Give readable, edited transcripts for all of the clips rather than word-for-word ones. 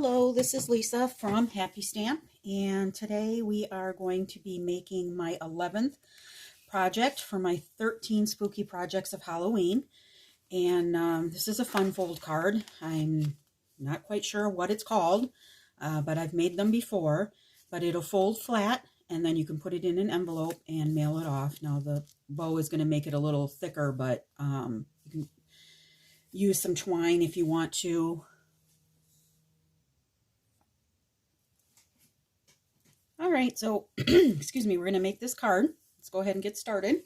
Hello, this is Lisa from Happy Stamp, and today we are going to be making my 11th project for my 13 spooky projects of Halloween. And this is a fun fold card. I'm not quite sure what it's called, but I've made them before. But it'll fold flat, and then you can put it in an envelope and mail it off. Now the bow is going to make it a little thicker, but you can use some twine if you want to. All right, so excuse me, we're going to make this card. Let's go ahead and get started.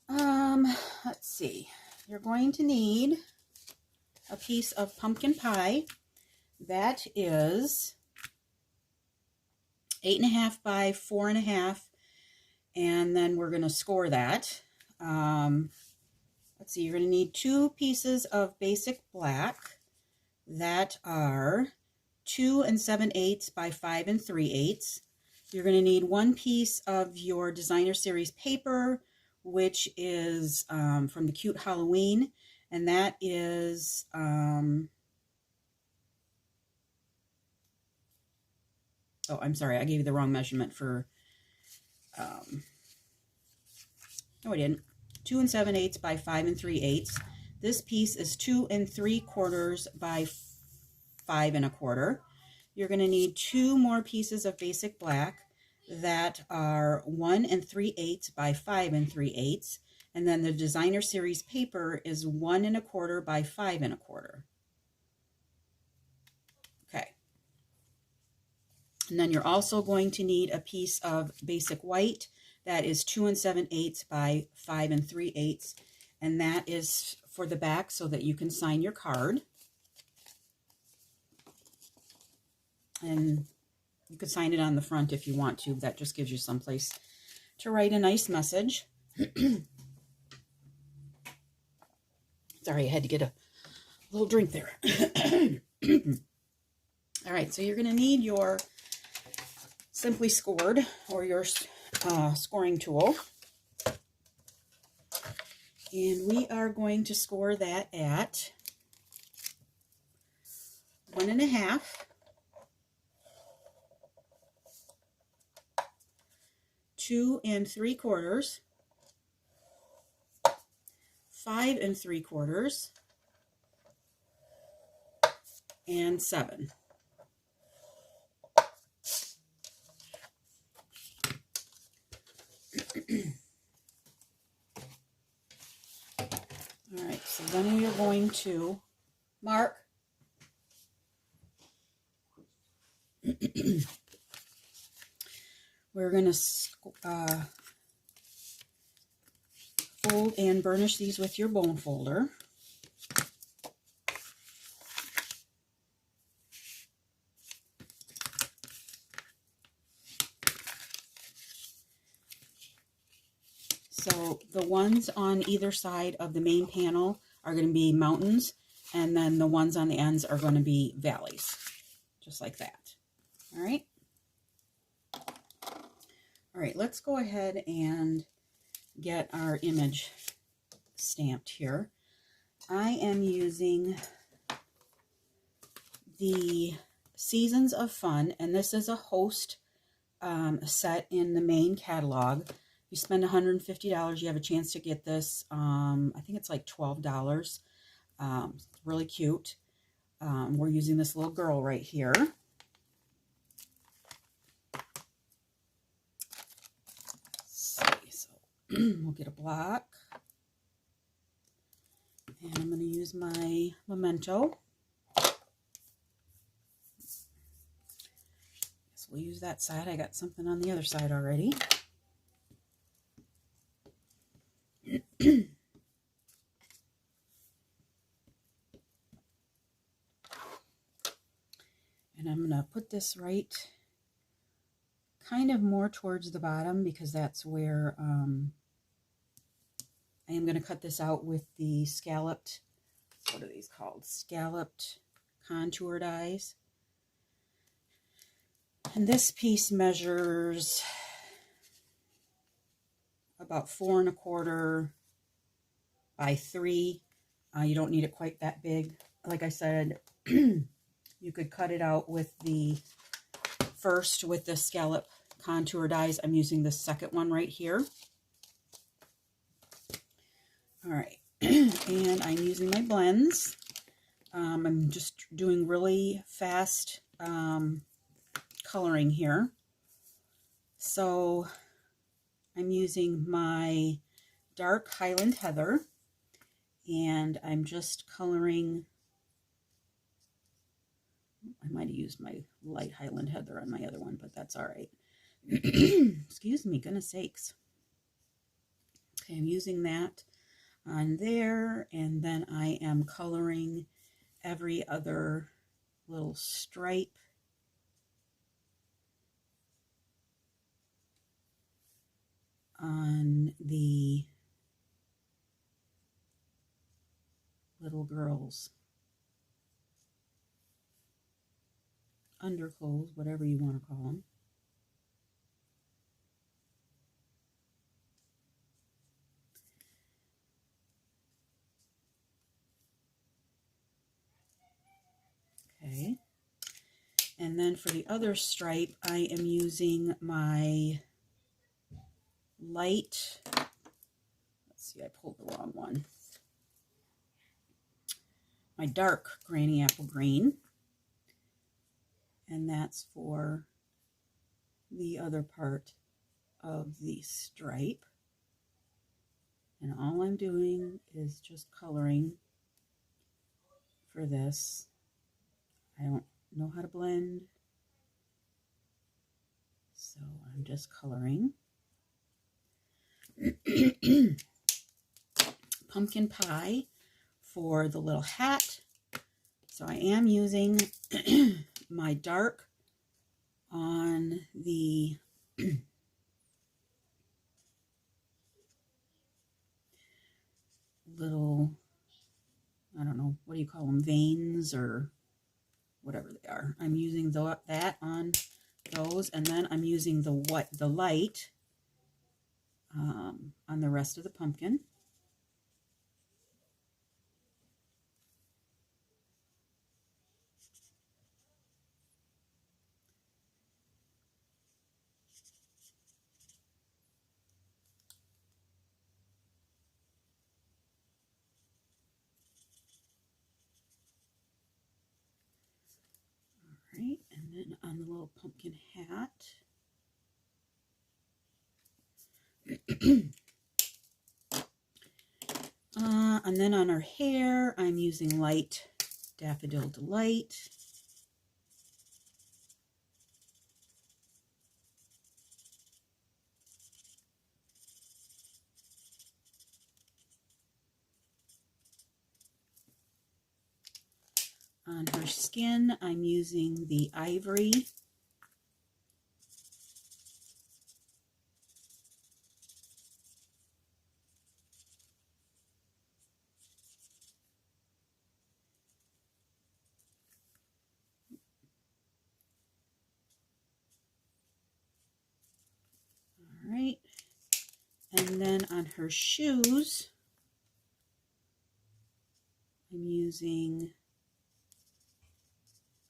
Let's see. You're going to need a piece of pumpkin pie that is 8.5 by 4.5, and then we're going to score that. Let's see, you're going to need 2 pieces of basic black that are 2 7/8 by 5 3/8. You're going to need 1 piece of your designer series paper, which is from the Cute Halloween, and that is oh, I'm sorry, I gave you the wrong measurement for no, I didn't. 2 7/8 by 5 3/8. This piece is 2 3/4 by 5 1/4. You're going to need 2 more pieces of basic black that are 1 3/8 by 5 3/8, and then the designer series paper is 1 1/4 by 5 1/4. Okay. And then you're also going to need a piece of basic white that is 2 7/8 by 5 3/8, and that is for the back so that you can sign your card. And you could sign it on the front if you want to. That just gives you some place to write a nice message. Sorry, I had to get a little drink there. All right, so you're going to need your Simply Scored or your scoring tool. And we are going to score that at 1.5, 2 3/4, 5 3/4, and 7. All right, so then you're going to mark we're going to fold and burnish these with your bone folder. So the ones on either side of the main panel are going to be mountains, and then the ones on the ends are going to be valleys, just like that. All right. All right, let's go ahead and get our image stamped here. I am using the Seasons of Fun, and this is a host set in the main catalog. You spend $150, you have a chance to get this. I think it's like $12. It's really cute. We're using this little girl right here. We'll get a block, and I'm going to use my memento. Guess we'll use that side. I got something on the other side already. And I'm going to put this right kind of more towards the bottom, because that's where I am going to cut this out with the scalloped, what are these called? Scalloped contour dies. And this piece measures about 4 1/4 by 3. You don't need it quite that big. like I said, you could cut it out with the first with the scallop contour dies. I'm using the second one right here. All right, and I'm using my blends. I'm just doing really fast coloring here. So I'm using my dark Highland Heather, and I'm just coloring. I might have used my light Highland Heather on my other one, but that's all right. Excuse me, goodness sakes. Okay, I'm using that on there, and then I am coloring every other little stripe on the little girls' underclothes, whatever you want to call them. Okay, and then for the other stripe, I am using my light, let's see, I pulled the wrong one, my dark Granny Apple Green, and that's for the other part of the stripe. And all I'm doing is just coloring for this. I don't know how to blend, so I'm just coloring. Pumpkin pie for the little hat. So I am using my dark on the little, I don't know, what do you call them, veins or whatever they are. I'm using that on those, and then I'm using the light on the rest of the pumpkin. Right, and then on the little pumpkin hat, and then on her hair, I'm using light Daffodil Delight. On her skin, I'm using the Ivory. All right. And then on her shoes, I'm using,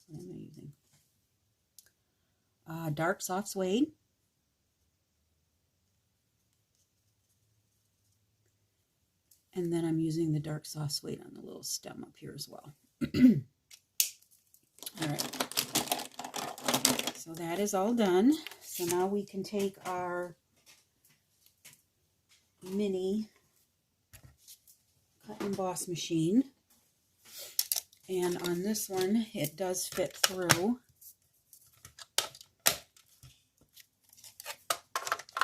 what am I using? Dark Soft Suede. And then I'm using the Dark Soft Suede on the little stem up here as well. All right. So that is all done. So now we can take our mini cut and emboss machine. And on this one, it does fit through.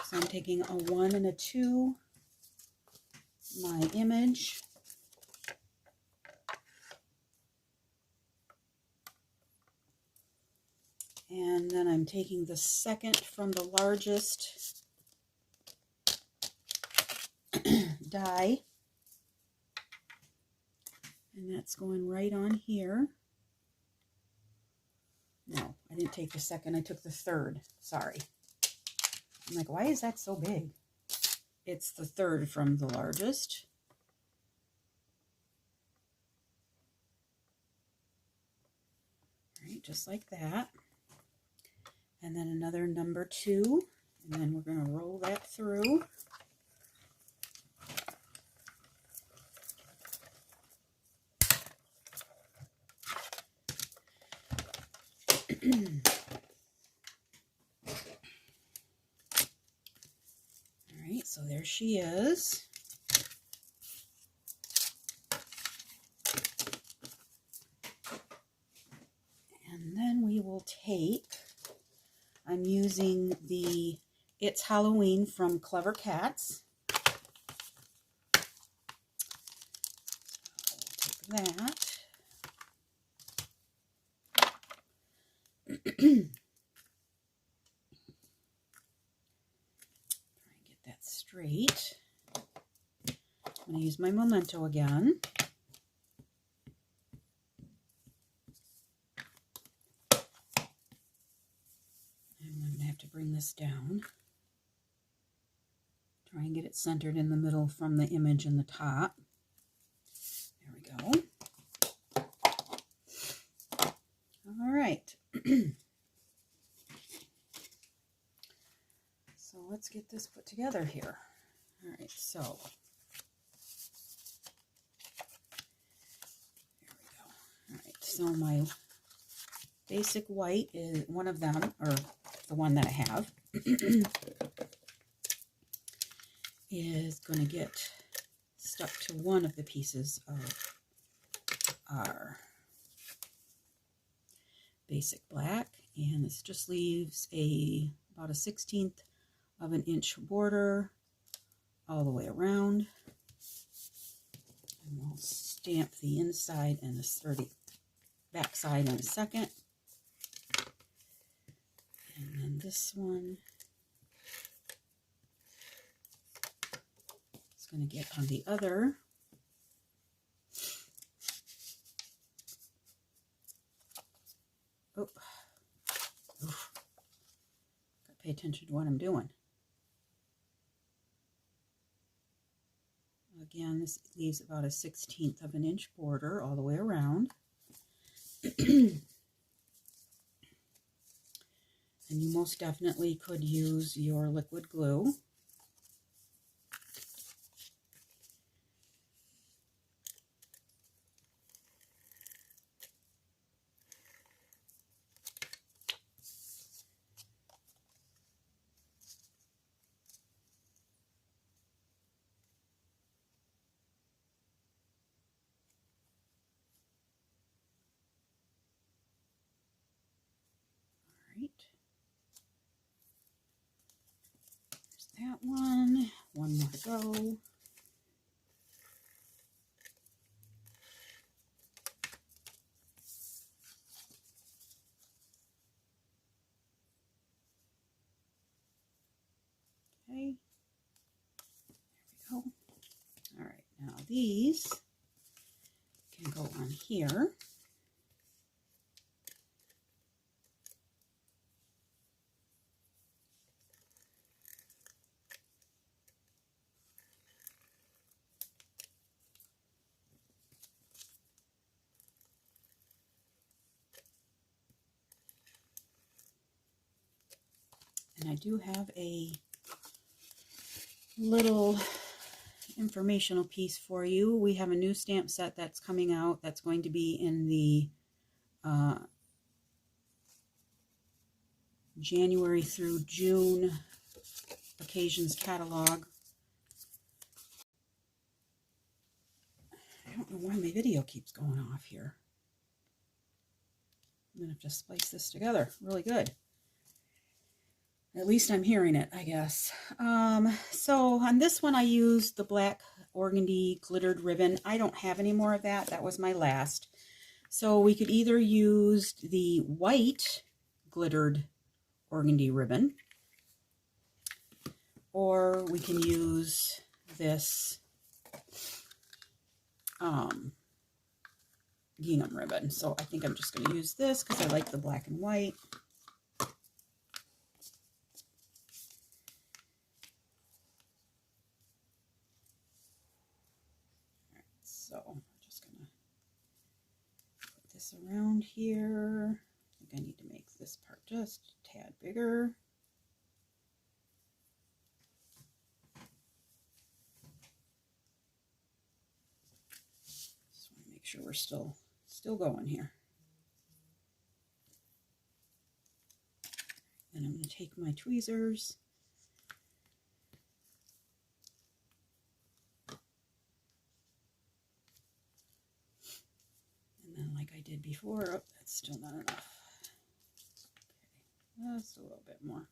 So I'm taking a 1 and a 2, my image. And then I'm taking the second from the largest die. And that's going right on here. No, I didn't take the second, I took the third. Sorry. I'm like, why is that so big? It's the third from the largest. right, just like that. And then another number 2, and then we're going to roll that through. All right, so there she is. And then we will take, I'm using the It's Halloween from Clever Cats. So we'll take that. Try and get that straight. I'm going to use my Memento again. And I'm going to have to bring this down. Try and get it centered in the middle from the image in the top. There we go. All right. So let's get this put together here. All right, so there we go. All right, so my basic white is one of them, or the one that I have, is going to get stuck to one of the pieces of our basic black, and this just leaves about a 1/16 of an inch border all the way around, and we'll stamp the inside and the back side in a second. And then this one is going to get on the other. Oh, oof. Gotta pay attention to what I'm doing. Again, this leaves about a 1/16 of an inch border all the way around. And you most definitely could use your liquid glue. Right. There's that one. One more to go. Okay. There we go. All right. Now these can go on here. And I do have a little informational piece for you. We have a new stamp set that's coming out that's going to be in the January through June occasions catalog. I don't know why my video keeps going off here. I'm going to have to splice this together really good. At least I'm hearing it, I guess. So on this one I used the black organdy glittered ribbon. I don't have any more of that. That was my last. So we could either use the white glittered organdy ribbon, or we can use this gingham ribbon. So I think I'm just going to use this because I like the black and white. So I'm just going to put this around here. think I need to make this part just a tad bigger. Just want to make sure we're still going here. Then I'm going to take my tweezers and then, like I did before, oh, that's still not enough. Okay, just a little bit more.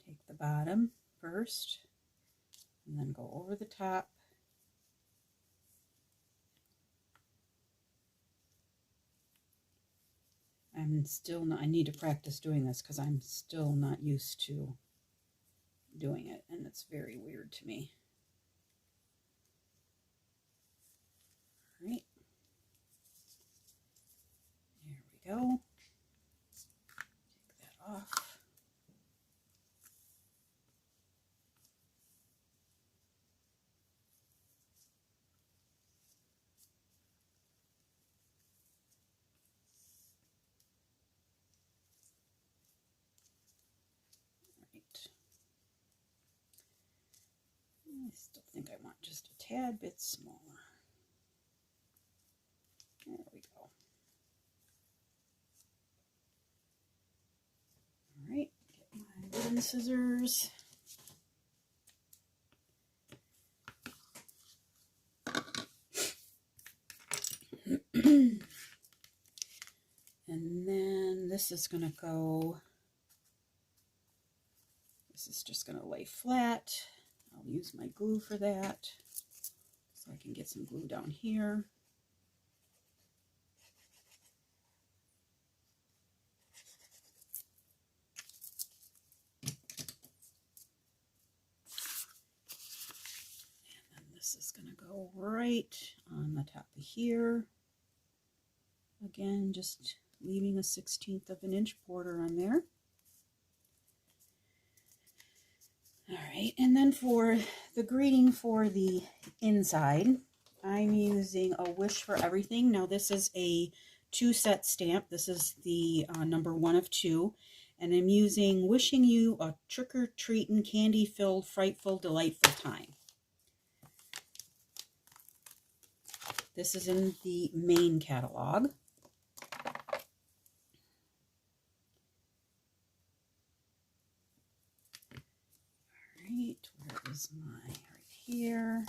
Take the bottom first and then go over the top. I need to practice doing this because I'm still not used to doing it, and it's very weird to me. All right, there we go. Take that off. I still think I want just a tad bit smaller. There we go. All right, get my wooden scissors. And then this is going to go, this is just going to lay flat. I'll use my glue for that, so I can get some glue down here. And then this is going to go right on the top of here. Again, just leaving a 1/16 of an inch border on there. All right, and then for the greeting for the inside, I'm using a Wish for Everything. Now this is a 2-set stamp. This is the number 1 of 2, and I'm using wishing you a trick-or-treatin', candy-filled, frightful, delightful time. This is in the main catalog. Where is my, right here.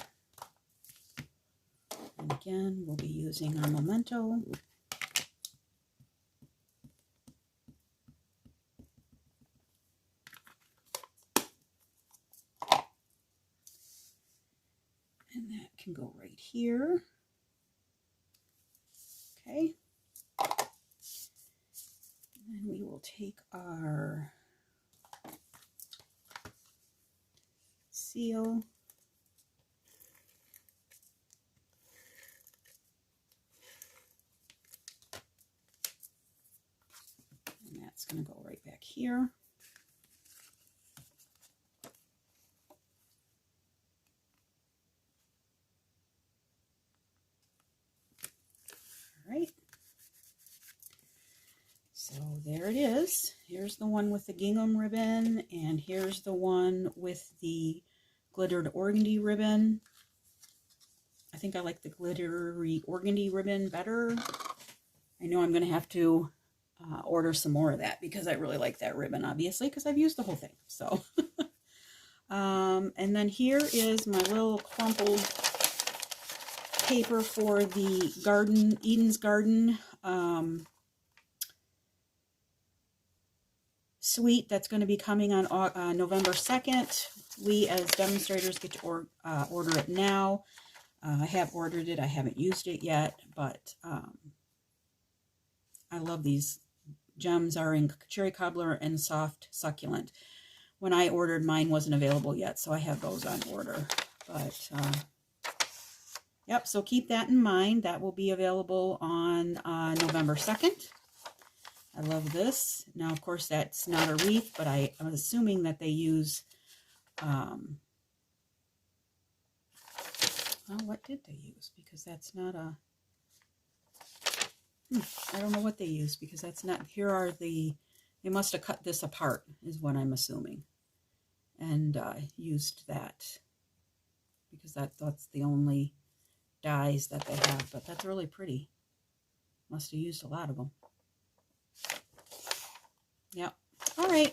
And again, we'll be using our memento. And that can go right here. Okay. And then we will take our seal. And that's going to go right back here. All right. So there it is. Here's the one with the gingham ribbon, and here's the one with the glittered organdy ribbon. I think I like the glittery organdy ribbon better. I know I'm going to have to order some more of that because I really like that ribbon, obviously, because I've used the whole thing. So, and then here is my little crumpled paper for the garden, Eden's Garden suite that's going to be coming on November 2nd. We as demonstrators get to order it now. I have ordered it. I haven't used it yet, but I love these. Gems are in cherry cobbler and soft succulent. When I ordered, mine wasn't available yet, so I have those on order. But yep, so keep that in mind. That will be available on November 2nd. I love this. Now, of course, that's not a wreath, but I'm assuming that they use, well, what did they use? Because that's not a, I don't know what they used, because that's not, here are the, they must have cut this apart, is what I'm assuming, and used that, because that's the only dies that they have, but that's really pretty. Must have used a lot of them. Yep. All right,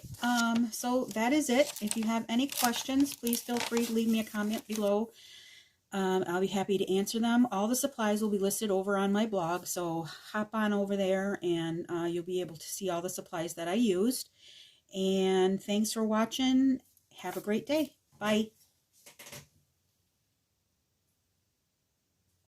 so that is it. If you have any questions, please feel free to leave me a comment below. I'll be happy to answer them. All the supplies will be listed over on my blog, so hop on over there and you'll be able to see all the supplies that I used. And thanks for watching. Have a great day. Bye.